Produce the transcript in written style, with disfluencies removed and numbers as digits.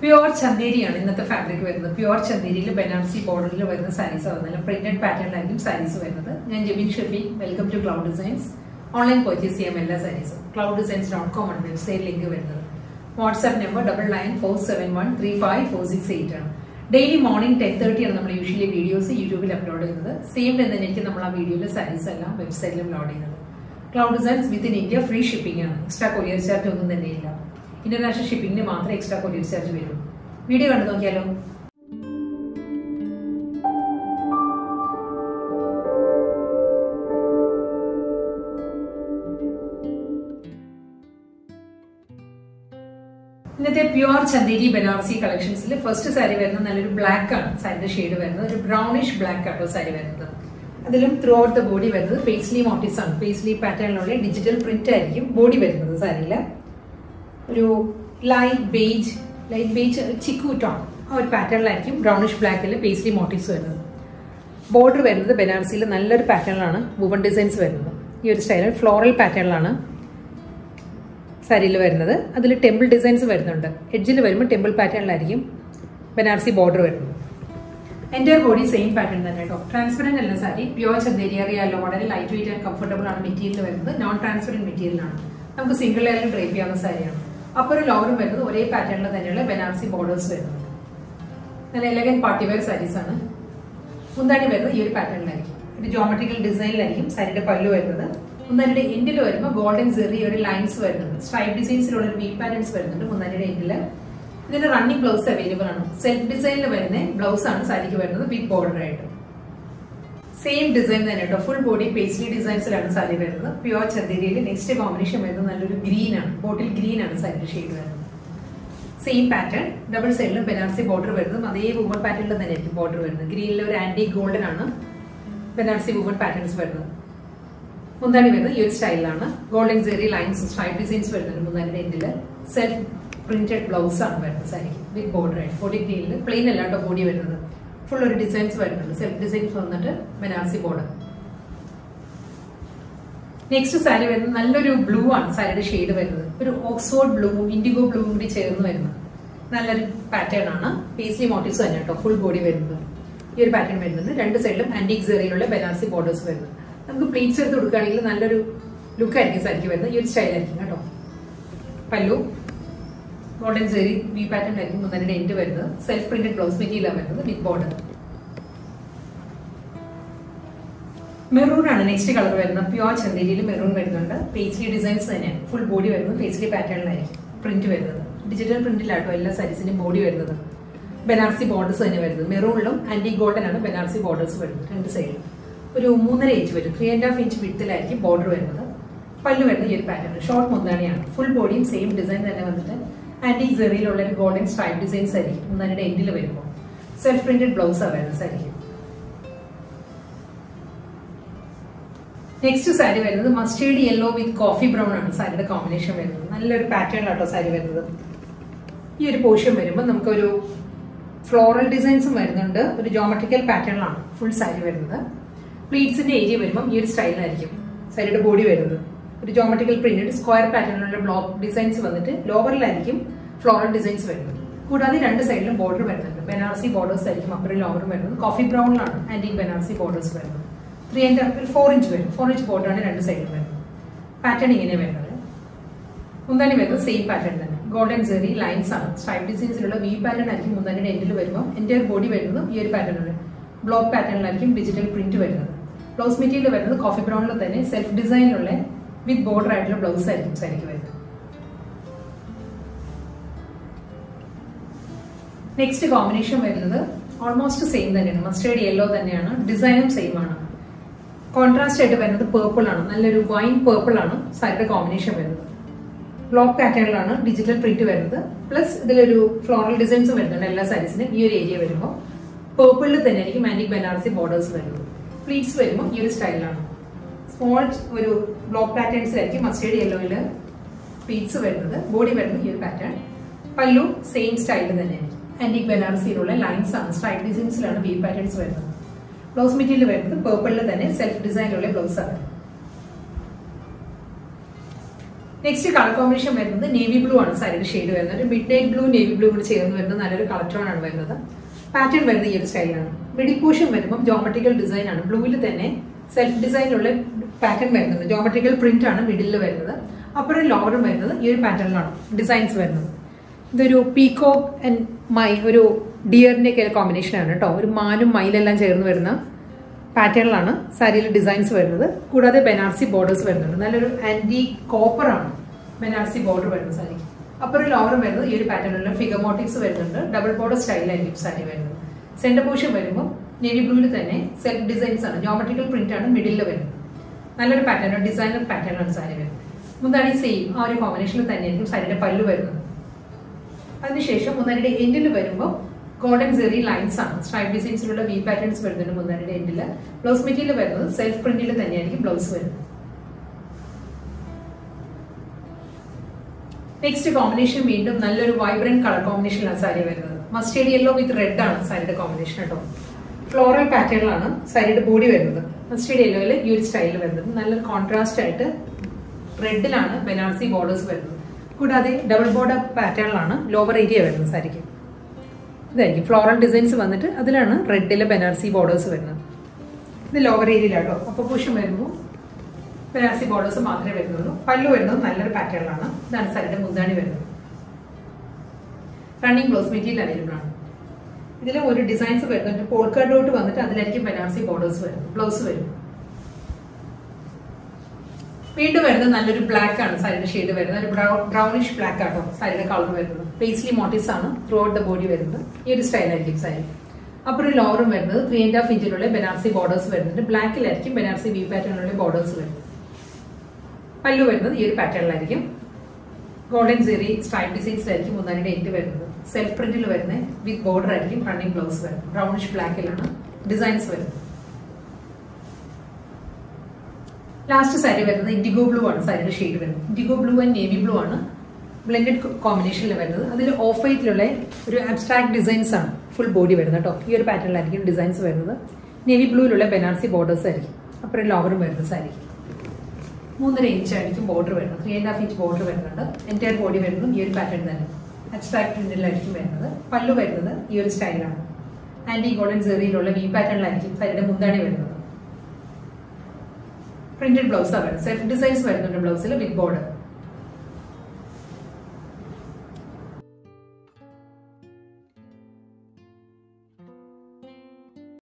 Pure Chanderi ആണ് ഇന്നത്തെ fabric വരുന്നത്. പ്യുവർ ചന്ദേരിയിൽ ബനാറസി ബോർഡറിൽ വരുന്ന സാരീസ് ആണ്. പ്രിന്റഡ് പാറ്റേണിലായിരിക്കും സാരീസ് വരുന്നത്. ഞാൻ Jebin Shefi, welcome to cloud designs. Online purchase ചെയ്യാം എല്ലാ സാരീസും. clouddesigns.com ആണ് വെബ്സൈറ്റ് ലിങ്ക് വരുന്നത്. വാട്സ്ആപ്പ് നമ്പർ 9947135468 ആണ്. ഡെയിലി മോർണിംഗ് 10:30 ആണ് നമ്മൾ യൂഷ്വലി വീഡിയോസ് യൂട്യൂബിൽ അപ്ലോഡ് ചെയ്യുന്നത്. സെയിം ഡേ തന്നെ എനിക്ക് നമ്മൾ ആ വീഡിയോയിലെ സാരീസ് എല്ലാം വെബ്സൈറ്റിലും അപ്ലോഡ് ചെയ്യുന്നത്. Cloud designs within India free shipping ആണ്. എക്സ്ട്രാ കൊറിയർ ചാർജ് ഒന്നും തന്നെയില്ല. ഇന്റർനാഷണൽ ഷിപ്പിംഗിന് മാത്രമേ എക്സ്ട്രാ കൊറിയർ ചാർജ് വരും. വീഡിയോ കണ്ടു നോക്കിയാലോ. ഇന്നത്തെ പ്യുവർ ചന്ദേരി ബനാറസി കളക്ഷൻസിൽ ഫസ്റ്റ് സാരി വരുന്നത് നല്ലൊരു ബ്ലാക്ക് ആണ്. സാരിയുടെ ഷെയ്ഡ് വരുന്നത് ഒരു ബ്രൗണിഷ് ബ്ലാക്ക് ആട്ടോ സാരി വരുന്നത്. അതിലും ത്രൂ ഔട്ട് ദ ബോഡി വരുന്നത് പേസ്ലി മോട്ടീവ്സ് ആണ്. പേസ്ലി പാറ്റേണിലുള്ള ഡിജിറ്റൽ പ്രിന്റ് ആയിരിക്കും ബോഡി വരുന്നത്. സാരിയില് ഒരു ലൈറ്റ് ബേജ് ചിക്കു ടോൺ ആ ഒരു പാറ്റേണിലായിരിക്കും ബ്രൗണിഷ് ബ്ലാക്കിൽ പേസ്ലി മോട്ടീവ്സ് വരുന്നത്. ബോർഡർ വരുന്നത് ബനാറസിയിൽ നല്ലൊരു പാറ്റേണിലാണ് വുവൺ ഡിസൈൻസ് വരുന്നത്. ഈ ഒരു സ്റ്റൈലിൽ ഫ്ലോറൽ പാറ്റേണിലാണ് സാരിയിൽ വരുന്നത്. അതിൽ ടെമ്പിൾ ഡിസൈൻസ് വരുന്നുണ്ട്. എഡ്ജിൽ വരുമ്പോൾ ടെമ്പിൾ പാറ്റേണിലായിരിക്കും ബനാറസി ബോർഡർ വരുന്നത്. എൻ്റെ ബോഡി സെയിം പാറ്റേൺ തന്നെ കേട്ടോ. ട്രാൻസ്പെറന്റ് അല്ല സാരി. പ്യുവർ ചന്ദേരി അറിയാലോ, വളരെ ലൈറ്റ് വെയിറ്റ് ആൻഡ് കംഫർട്ടബിൾ ആണ് മെറ്റീരിയൽ വരുന്നത്. നോൺ ട്രാൻസ്പെറന്റ് മെറ്റീരിയലാണ്. നമുക്ക് സിംഗിൾ ലെയറിൽ ഡ്രൈപ്പ് ചെയ്യാവുന്ന സാരിയാണ്. അപ്പോൾ ഒരു ലോവറും വരുന്നത് ഒരേ പാറ്റേണിൽ തന്നെയുള്ള ബനാറസി ബോർഡേഴ്സ് വരുന്നത്. നല്ല എലഗന്റ് പാർട്ടി വെയർ സാരീസ് ആണ്. മുന്താണി വരുന്നത് ഈ ഒരു പാറ്റേണിലായിരിക്കും. ഒരു ജോമെട്രിക്കൽ ഡിസൈനിലായിരിക്കും സാരിയുടെ പല്ലു വരുന്നത്. മുന്താനിയുടെ എൻഡിൽ വരുമ്പോൾ ഗോൾഡൻ സെറി ഒരു ലൈൻസ് വരുന്നുണ്ട്. സ്ട്രൈപ്പ് ഡിസൈൻസിലുള്ള ഒരു വീവ് പാറ്റേൺസ് വരുന്നുണ്ട് മുന്താനിയുടെ എൻഡില്. ഇതിന്റെ റണ്ണിംഗ് ബ്ലൗസ് അവൈലബിൾ ആണ്. സെൽഫ് ഡിസൈനിൽ വരുന്ന ബ്ലൗസ് ആണ് സാരിക്ക് വരുന്നത് വിത്ത് ബോർഡർ ആയിട്ട്. സെയിം ഡിസൈൻ തന്നെ കേട്ടോ. ഫുൾ ബോഡി പേസ്ലി ഡിസൈൻസിലാണ് സാരി വരുന്നത്. പ്യുവർ ചന്ദേരിയിൽ നെക്സ്റ്റ് കോമ്പിനേഷൻ വരുന്നത് നല്ലൊരു ഗ്രീൻ ആണ്. ബോട്ടിൽ ഗ്രീൻ ആണ് സാരിയുടെ ഷെയ്ഡ് വരുന്നത്. സെയിം പാറ്റേൺ ഡബിൾ സൈഡിലും ബനാറസി ബോർഡർ വരുന്നതും അതേ വുമൺ പാറ്റേണിൽ തന്നെ ആയിരിക്കും ബോർഡർ വരുന്നത്. ഗ്രീനിൽ ഒരു ആന്റി ഗോൾഡൻ ആണ് ബനാറസി വുമൺ പാറ്റേൺസ് വരുന്നത്. മുന്താണി വരുന്നത് ഈ ഒരു സ്റ്റൈലിലാണ്. ഗോൾഡൻ സെറി ലൈൻസ് സ്ട്രൈപ്പ് ഡിസൈൻസ് വരുന്നുണ്ട്. മുന്താനിയുടെ എൻഡിൽ സെൽഫ് പ്രിന്റഡ് ബ്ലൗസ് ആണ് വരുന്നത് സാരിക്ക് വിത്ത് ബോർഡർ ആയിട്ട്. ബോഡി ഗ്രീനിൽ പ്ലെയിൻ അല്ലാട്ടോ ബോഡി വരുന്നത്. ഫുൾ ഒരു ഡിസൈൻസ് വരുന്നുണ്ട്. സെൽഫ് ഡിസൈൻസ് വന്നിട്ട് ബനാറസി ബോർഡർ. നെക്സ്റ്റ് സാരി വരുന്നത് നല്ലൊരു ബ്ലൂ ആണ് സാരിയുടെ ഷെയ്ഡ് വരുന്നത്. ഒരു ഓക്സ്ഫോർഡ് ബ്ലൂവും ഇൻഡിഗോ ബ്ലൂവും കൂടി ചേർന്ന് വരുന്നത് നല്ലൊരു പാറ്റേൺ ആണ്. പേസ്ലി മോട്ടീവ്സ് തന്നെ കേട്ടോ. ഫുൾ ബോഡി വരുന്നത് ഈ ഒരു പാറ്റേൺ വരുന്നത്. രണ്ട് സൈഡിലും ആന്റിക് സെറിയിലുള്ള ബനാറസി ബോർഡേഴ്സ് വരുന്നത്. നമുക്ക് പ്ലീറ്റ്സ് എടുത്ത് കൊടുക്കുകയാണെങ്കിൽ നല്ലൊരു ലുക്ക് ആയിരിക്കും സാരിക്ക് വരുന്നത്. ഈ ഒരു സ്റ്റൈലായിരിക്കും കേട്ടോ. പല്ലു ഗോൾഡൻ സെറി വി പാറ്റേൺ ആയിരിക്കും മുന്താനിയുടെ എൻഡ് വരുന്നത്. സെൽഫ് പ്രിന്റഡ് ബ്ലൗസ് മെറ്റീരിയലാണ് വരുന്നത് വിത്ത് ബോർഡർ. മെറൂൺ ആണ് നെക്സ്റ്റ് കളർ വരുന്നത്. പ്യുവർ ചന്ദേരിയിൽ മെറൂൺ വരുന്നുണ്ട്. പേസ്ലി ഡിസൈൻസ് തന്നെയാണ്. ഫുൾ ബോഡി വരുന്നത് പേസ്ലി പാറ്റേണിലായിരിക്കും പ്രിന്റ് വരുന്നത്. ഡിജിറ്റൽ പ്രിന്റിലാട്ടോ എല്ലാ സാരീസിന്റെയും ബോഡി വരുന്നത്. ബനാറസി ബോർഡേഴ്സ് തന്നെ വരുന്നത്. മെറൂണിലും ആന്റി ഗോൾഡൻ ആണ് ബനാറസി ബോർഡേഴ്സ് വരുന്നത്. രണ്ട് സൈഡിലും ഒരു 3.5 ഇഞ്ച് വരും. 3.5 ഇഞ്ച് വിഡ്ത്തിലായിരിക്കും ബോർഡർ വരുന്നത്. പല്ലു വരുന്നത് ഈ ഒരു പാറ്റേൺ ഷോർട്ട് മുന്താണിയാണ്. ഫുൾ ബോഡിയും സെയിം ഡിസൈൻ തന്നെ വന്നിട്ട് ആന്റിക് സെറിയിലുള്ള ഒരു ഗോൾഡൻ സ്ട്രൈപ്പ് ഡിസൈൻസ് ആയിരിക്കും മുന്താനിയുടെ എൻഡിൽ വരുമ്പോൾ. സെൽഫ് പ്രിന്റഡ് ബ്ലൗസ് ആണ് വരുന്നത് സാരിക്ക്. നെക്സ്റ്റ് സാരി വരുന്നത് മസ്റ്റേർഡ് യെല്ലോ വിത്ത് കോഫി ബ്രൗൺ ആണ് സാരിയുടെ കോമ്പിനേഷൻ വരുന്നത്. നല്ലൊരു പാറ്റേണിലാട്ടോ സാരി വരുന്നത്. ഈ ഒരു പോർഷൻ വരുമ്പോൾ നമുക്കൊരു ഫ്ലോറൽ ഡിസൈൻസും വരുന്നുണ്ട്. ഒരു ജോമെട്രിക്കൽ പാറ്റേണിലാണ് ഫുൾ സാരി വരുന്നത്. പ്ലീറ്റ്സിന്റെ ഏരിയ വരുമ്പോൾ ഈ ഒരു സ്റ്റൈലായിരിക്കും സാരിയുടെ ബോഡി വരുന്നത്. ഒരു ജോമെട്രിക്കൽ പ്രിന്റഡ് സ്ക്വയർ പാറ്റേണിലുള്ള ബ്ലോക്ക് ഡിസൈൻസ് വന്നിട്ട് ലോവറിലായിരിക്കും ഫ്ലോറൽ ഡിസൈൻസ് വരുന്നത്. കൂടാതെ രണ്ട് സൈഡിലും ബോർഡർ വരുന്നുണ്ട്. ബനാറസി ബോർഡേഴ്സ് ആയിരിക്കും അപ്പറും ലോവറും വരുന്നത്. കോഫി ബ്രൗണിലാണ് ആന്റിക് ബനാറസി ബോർഡേഴ്സ് വരുന്നത്. 4 ഇഞ്ച് വരും. 4 ഇഞ്ച് ബോർഡറാണ് രണ്ട് സൈഡിലും വരുന്നത്. പാറ്റേൺ ഇങ്ങനെ വരുന്നത്. മുന്താണി വരുന്നത് സെയിം പാറ്റേൺ തന്നെ. ഗോൾഡൻ സെറി ലൈൻസ് ആണ്. സ്ട്രൈപ്പ് ഡിസൈൻസിലുള്ള വി പാറ്റേൺ ആയിരിക്കും മുന്താനിയുടെ എൻഡിൽ വരുമ്പോൾ. എൻ്റെ ബോഡി വരുന്നത് ഈ ഒരു പാറ്റേണിൽ ബ്ലോക്ക് പാറ്റേണിലായിരിക്കും ഡിജിറ്റൽ പ്രിന്റ് വരുന്നത്. ബ്ലൗസ് മെറ്റീരിയൽ വരുന്നത് കോഫി ബ്രൗണിൽ തന്നെ സെൽഫ് ഡിസൈനിലുള്ള വിത്ത് ബോർഡർ ആയിട്ടുള്ള ബ്ലൗസ് ആയിരിക്കും സാരിക്ക് വരുന്നത്. നെക്സ്റ്റ് കോമ്പിനേഷൻ വരുന്നത് ഓൾമോസ്റ്റ് സെയിം തന്നെയാണ്. മസ്റ്റേർഡ് യെല്ലോ തന്നെയാണ്. ഡിസൈനും സെയിം ആണ്. കോൺട്രാസ്റ്റ് ആയിട്ട് വരുന്നത് പേർപ്പിൾ ആണ്. നല്ലൊരു വൈൻ പേർപ്പിൾ ആണ് സാരിയുടെ കോമ്പിനേഷൻ വരുന്നത്. ബ്ലോക്ക് പാറ്റേണിലാണ് ഡിജിറ്റൽ പ്രിന്റ് വരുന്നത്. പ്ലസ് ഇതിലൊരു ഫ്ലോറൽ ഡിസൈൻസ് വരുന്നുണ്ട് എല്ലാ സാരീസിനും. ഈ ഒരു ഏരിയ വരുമ്പോൾ പേർപ്പിളിൽ തന്നെ ആയിരിക്കും ആന്റിക് ബനാറസി ബോർഡേഴ്സ് വരുന്നത്. പ്ലീറ്റ്സ് വരുമ്പോൾ ഈ ഒരു സ്റ്റൈലാണ്. സ്മോൾ ഒരു ബ്ലോക്ക് പാറ്റേൺസിലായിരിക്കും മസ്റ്റേർഡ് യെല്ലോയില് പ്ലീറ്റ്സ് വരുന്നത്. ബോഡി വരുന്നത് ഈ ഒരു പാറ്റേൺ. പല്ലു സെയിം സ്റ്റൈലിൽ തന്നെയായിരിക്കും. ആന്റിക് ബനാറസിയിലുള്ള ലൈൻസ് ആണ്. സ്ട്രൈപ്പ് ഡിസൈൻസിലാണ് വി പാറ്റേൺസ് വരുന്നത്. ബ്ലൗസ് മെറ്റീരിയൽ വരുന്നത് പേർപ്പിളിൽ തന്നെ സെൽഫ് ഡിസൈനിലുള്ള ബ്ലൗസ് ആണ്. നെക്സ്റ്റ് കളർ കോമ്പിനേഷൻ വരുന്നത് നേവി ബ്ലൂ ആണ് സാരിയുടെ ഷെയ്ഡ് വരുന്നത്. ഒരു mid night blue navy blue കൂടി ചേർന്ന് വരുന്നത് നല്ലൊരു കളർ ടോൺ ആണ് വരുന്നത്. പാറ്റേൺ വരുന്നത് ഈ ഒരു സ്റ്റൈലാണ്. മിഡിൽ പോർഷൻ വരുമ്പോൾ ജോമെട്രിക്കൽ ഡിസൈൻ ആണ്. ബ്ലൂവിൽ തന്നെ സെൽഫ് ഡിസൈനിലുള്ള പാറ്റേൺ വരുന്നുണ്ട്. ജോമെട്രിക്കൽ പ്രിന്റ് ആണ് മിഡിൽ വരുന്നത്. അപ്പുറം ലോവറും വരുന്നത് ഈ ഒരു പാറ്റേണിലാണ് ഡിസൈൻസ് വരുന്നത്. ഇതൊരു പീകോക്ക് ആൻഡ് ഒരു ഡിയറിന്റെ ഒക്കെ കോമ്പിനേഷൻ ആണ് കേട്ടോ. ഒരു മാനും മയിലെല്ലാം ചേർന്ന് വരുന്ന പാറ്റേണിലാണ് സാരിയിൽ ഡിസൈൻസ് വരുന്നത്. കൂടാതെ ബനാറസി ബോർഡേഴ്സ് വരുന്നുണ്ട്. നല്ലൊരു ആന്റി കോപ്പർ ആണ് ബനാറസി ബോർഡർ വരുന്നത് സാരിക്ക്. അപ്പുറം ലോവറും വരുന്നത് ഈ ഒരു പാറ്റേണിലുള്ള ഫിഗർ മോട്ടീവ്സ് വരുന്നുണ്ട്. ഡബിൾ ബോർഡർ സ്റ്റൈലായിരിക്കും സാരി വരുന്നത്. സെന്റർ പോർഷൻ വരുമ്പോൾ നേവി ബ്ലൂവിൽ തന്നെ സെൽഫ് ഡിസൈൻസ് ആണ്. ജോമെട്രിക്കൽ പ്രിന്റ് ആണ് മിഡിൽ വരുന്നത്. നല്ലൊരു പാറ്റേൺ ഡിസൈനർ പാറ്റേൺ ആണ് സാരി വരുന്നത്. മുന്താണി സെയിം ആ ഒരു കോമ്പിനേഷനിൽ തന്നെയായിരിക്കും സാരിയുടെ പല്ലു വരുന്നത്. അതിനുശേഷം മുന്താണിയുടെ എൻഡിൽ വരുമ്പോൾ ഗോൾഡൻ സെറി ലൈൻസ് ആണ്. സ്ട്രൈപ്പ് ഡിസൈൻസിലുള്ള വി പാറ്റേൺസ് വരുന്നുണ്ട് മുന്താണിയുടെ എൻഡിൽ. ബ്ലൗസ് മെറ്റീരിയൽ വരുന്നത് സെൽഫ് പ്രിന്റിൽ തന്നെയായിരിക്കും ബ്ലൗസ് വരുന്നത്. നെക്സ്റ്റ് കോമ്പിനേഷൻ വീണ്ടും നല്ലൊരു വൈബ്രന്റ് കളർ കോമ്പിനേഷനിലാണ് സാരി വരുന്നത്. മസ്റ്റേർഡ് യെല്ലോ വിത്ത് റെഡ് ആണ് സാരിയുടെ കോമ്പിനേഷൻ കേട്ടോ. ഫ്ലോറൽ പാറ്റേണിലാണ് സാരിയുടെ ബോഡി വരുന്നത്. മസ്റ്റേർഡ് യെല്ലോയിൽ ഈ ഒരു സ്റ്റൈൽ വരുന്നത്. നല്ലൊരു കോൺട്രാസ്റ്റ് ആയിട്ട് റെഡിലാണ് ബനാറസി ബോർഡേഴ്സ് വരുന്നത്. കൂടാതെ ഡബിൾ ബോർഡർ പാറ്റേണിലാണ് ലോവർ ഏരിയ വരുന്നത് സാരിക്ക്. ഇതായിരിക്കും ഫ്ലോറൽ ഡിസൈൻസ് വന്നിട്ട് അതിലാണ് റെഡിലെ ബനാറസി ബോർഡേഴ്സ് വരുന്നത്. ഇത് ലോവർ ഏരിയയിലാട്ടോ. അപ്പോൾ പുഷ് വരുമ്പോൾ ബനാറസി ബോർഡേഴ്സ് മാത്രമേ വരുന്നുള്ളൂ. പല്ലു വരുന്നത് നല്ലൊരു പാറ്റേണിലാണ്. ഇതാണ് സാരിയുടെ മുന്താണി വരുന്നത്. റണ്ണിങ് ബ്ലൗസ് മെറ്റീരിയൽ അവൈലബിൾ ആണ്. ഇതിൽ ഒരു ഡിസൈൻസ് വരുന്നുണ്ട്. പോൾക്ക ഡോട്ട് വന്നിട്ട് അതിലായിരിക്കും ബനാറസി ബോർഡേഴ്സ് വരുന്നത്. ബ്ലൗസ് വരും. വീണ്ടും വരുന്നത് നല്ലൊരു ബ്ലാക്ക് ആണ് സാരിയുടെ ഷെയ്ഡ് വരുന്നത്. ഒരു ബ്രൗണിഷ് ബ്ലാക്ക് ആട്ടോ സാരിയുടെ കളർ വരുന്നത്. പേസ്ലി മോട്ടീവ്സ് ആണ് ത്രൂ ഔട്ട് ദ ബോഡി വരുന്നത്. ഈ ഒരു സ്റ്റൈലായിരിക്കും സാരി. അപ്പുറം ലോവറും വരുന്നത് 3.5 ഇഞ്ചിലുള്ള ബനാറസി ബോർഡേഴ്സ് വരുന്നുണ്ട്. ബ്ലാക്കിലായിരിക്കും ബനാറസി വി പാറ്റേണിലുള്ള ബോർഡേഴ്സ് വരുന്നത്. പല്ലു വരുന്നത് ഈ ഒരു പാറ്റേണിലായിരിക്കും. ഗോൾഡൻ സെറി സ്ട്രൈപ്പ് ഡിസൈൻസിലായിരിക്കും മുന്താണിയുടെ എൻഡ് വരുന്നത്. സെൽഫ് പ്രിന്റിൽ വരുന്നത് വിത്ത് ബോർഡർ ആയിരിക്കും റണ്ണിങ് ബ്ലൗസ് വരുന്നത്. ബ്രൗണിഷ് ബ്ലാക്കിലാണ് ഡിസൈൻസ് വരുന്നത്. ലാസ്റ്റ് സാരി വരുന്നത് ഇൻഡിഗോ ബ്ലൂ ആണ് സാരിയുടെ ഷെയ്ഡ് വരുന്നത്. IndiGo blue and navy blue ആണ് ബ്ലെൻഡഡ് കോമ്പിനേഷനിൽ വരുന്നത്. അതിൽ ഓഫ് വൈറ്റിലുള്ള ഒരു അബ്സ്ട്രാക്ട് ഡിസൈൻസ് ആണ് ഫുൾ ബോഡി വരുന്നത് കേട്ടോ. ഈ ഒരു പാറ്റേണിലായിരിക്കും ഡിസൈൻസ് വരുന്നത്. നേവി ബ്ലൂവിലുള്ള ബനാറസി ബോർഡേഴ്സ് ആയിരിക്കും. അപ്പുറം ലോവറും വരുന്നത് സാരി 3.5 ഇഞ്ച് ആയിരിക്കും ബോർഡർ വരുന്നത്. 3.5 ഇഞ്ച് ബോർഡർ വരുന്നുണ്ട്. എൻറ്റയർ ബോഡി വരുന്നതും ഈ ഒരു പാറ്റേൺ തന്നെ അബ്സ്ട്രാക്ട് പ്രിന്റിലായിരിക്കും വരുന്നത്. പല്ലു വരുന്നത് ഈ ഒരു സ്റ്റൈലാണ്. ആന്റി ഗോൾഡൻ സെറിയിലുള്ള വി പാറ്റേണിലായിരിക്കും സാരിയുടെ മുന്താണി വരുന്നത്. പ്രിന്റഡ് ബ്ലൗസ് ആണ്. സെൽഫ് ഡിസൈൻസ് വരുന്നുണ്ട് ബ്ലൗസിൽ വിത്ത് ബോർഡർ.